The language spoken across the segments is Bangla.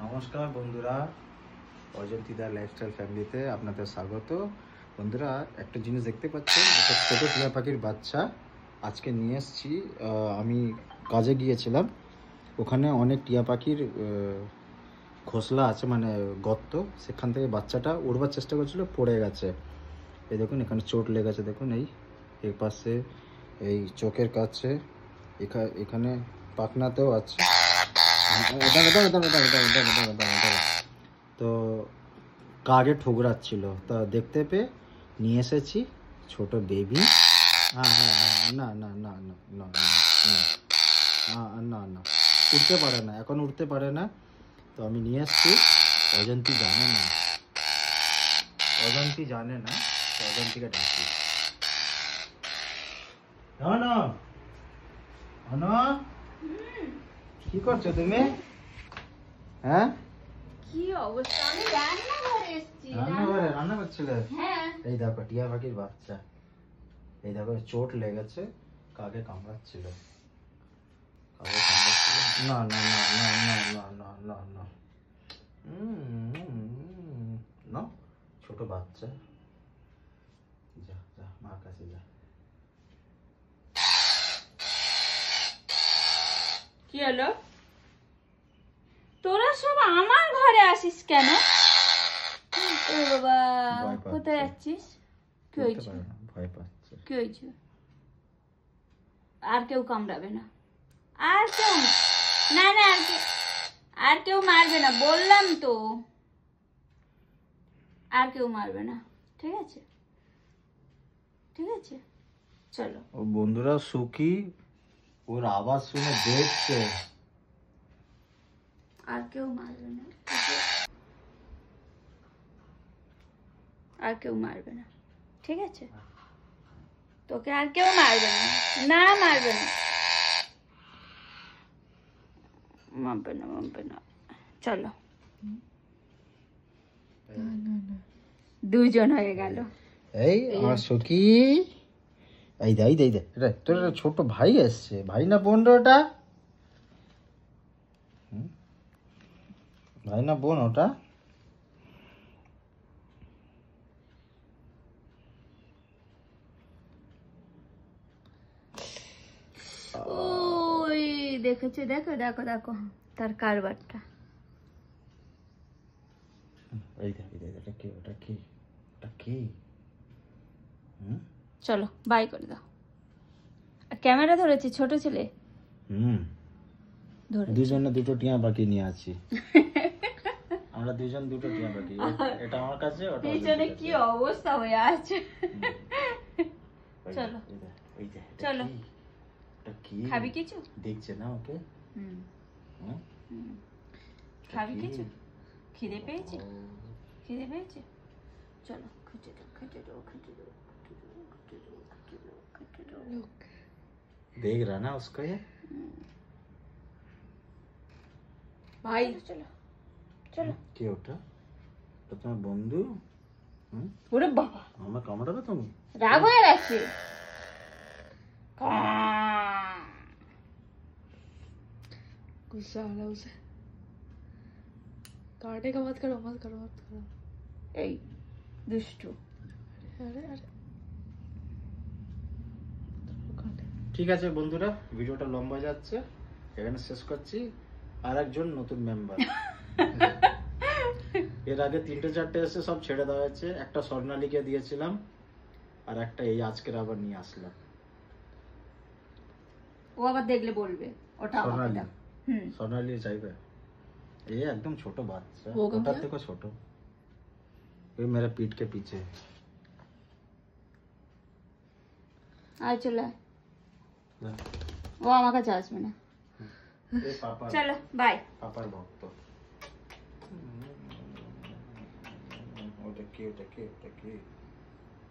নমস্কার বন্ধুরা, অজন্তিদা লাইফস্টাইল ফ্যামিলিতে আপনাদের স্বাগত। বন্ধুরা, একটা জিনিস দেখতে পাচ্ছেন, একটা ছোটো টিয়া পাখির বাচ্চা আজকে নিয়ে এসেছি। আমি কাজে গিয়েছিলাম, ওখানে অনেক টিয়া পাখির ঘোসলা আছে, মানে গর্ত, সেখান থেকে বাচ্চাটা উড়বার চেষ্টা করছিল, পড়ে গেছে। এই দেখুন, এখানে চোট লেগেছে, দেখুন এই পাশে, এই চোখের কাছে, এখানে পাখনাতেও আছে। তো কাকে ঠোকরাচ্ছিল, তা দেখতে পেয়ে নিয়ে এসেছি ছোট বেবি। হ্যাঁ হ্যাঁ হ্যাঁ, না না না না না না না না, উঠতে পারে না, এখন উঠতে পারে না। তো আমি নিয়ে এসেছি। অজন্তি জানে না, অজন্তি জানে না, অজন্তিকে ডাকি। কি করছো তুমি? হ্যাঁ, কি অবস্থা? আমি রান্নাঘরে এসেছি। রান্নাঘরে রান্না করছিলে? হ্যাঁ। এই দেখো টিয়া পাখির বাচ্চা, এই দেখো চোট লেগেছে, কাকে কামড়াচ্ছিল, কাকে কামড়াচ্ছিল। না না না না না না না না না, না, ছোট বাচ্চা, যা যা মার কাছে যা। কি হলো? তোরা সব আমার ঘরে আসিস কেন? ও বাবা, কোথায় যাচ্ছিস? কি হয়েছে? ভয় পাচ্ছে। কি হয়েছে? আর কেউ কামড়াবে না, আর কেউ না, না আর কেউ মারবে না, বললাম তো, আর কেউ মারবে না। ঠিক আছে, ঠিক আছে, চলো। ও বন্ধুরা, সুখী ওর আওয়াজ শুনে দেখছে। আর কেউ মারবে না, আর কেউ মারবে না, ঠিক আছে? তোকে আর কেউ মারবে না, না মারবে না, মারবে না, মারবে না। চলো, দুজন হয়ে গেল। এই আমার সখী, এই দে এই দে এই দে, এটা তোর ছোট ভাই এসছে। ভাই না বোন রে ওটা? ভাই না বোন ওটা? ওই দেখেছো, দেখো দেখো দেখো তার কারবারটা। এই দে এই দে, এটা কি, ওটা কি, ওটা কি? চলো বাই করে দাও। ক্যামেরা ধরেছে ছোট ছেলে। দুজনে দুটো টিয়া পাখি নিয়ে আছি। আমরা দুজন দুটো টিয়া পাখি, এটা আমার কাছে, ওটা পিছনে কি অবস্থা হয়ে আছে। চলো এই দে, চলো, এটা কি? খাবি কিছু? দেখছে না ওকে? খাবি কিছু? খিদে পেয়েছে? খিদে পেয়েছে? চলো খেতে দাও, খেতে দাও, খেতে দাও, খেতে দাও, খেতে দাও, খেতে দাও, খেতে দাও। देख रहा ना उसको ये? ভাই চলো চলো। কে ওটা? তো তোমার বন্ধু? ওরে বাবা, আমার কামড়াবে তুমি? রাগ হয়ে গেছে। गुस्सा आ रहा है उसे। काटने का मत करो, मत करो, मत करो। এই দুষ্টু। अरे अरे ঠিক আছে বন্ধুরা, ভিডিওটা লম্বা যাচ্ছে, এখানে শেষ করছি। আর একজন নতুন মেম্বার, এর আগে 3-4টে এসে সব ছেড়ে দেওয়া হয়েছে। একটা স্বর্ণালীকে দিয়েছিলাম, আর একটা এই আজকের আবার নিয়ে আসলাম। ও আবার দেখলে বলবে ওটা স্বর্ণালী। আমাকে। স্বর্ণালী চাইবে? এই একদম ছোট বাচ্চা, वो कौन ওটার सा? থেকে ছোট। ওই मेरे पीठ के पीछे। আয় চলে আয়। ও আমার কাছে আসবে না। এই পাপা, চলো বাই। পাপার ভক্ত। ওটা কি, ওটা কি, ওটা কি?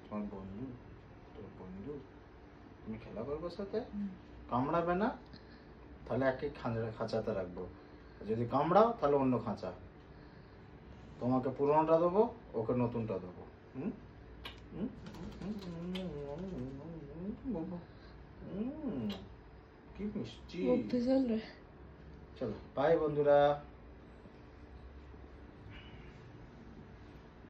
তোমার বন্ধু? তোর বন্ধু? তুমি খেলা করবো সাথে? কামড়াবে না? তাহলে একই খাঁচাতে রাখবো, যদি কামড়াও তাহলে অন্য খাঁচা। তোমাকে পুরোনোটা দেবো, ওকে নতুনটা দেবো। কি মিষ্টি। वो फिसल रहा है। চলো বাই বন্ধুরা।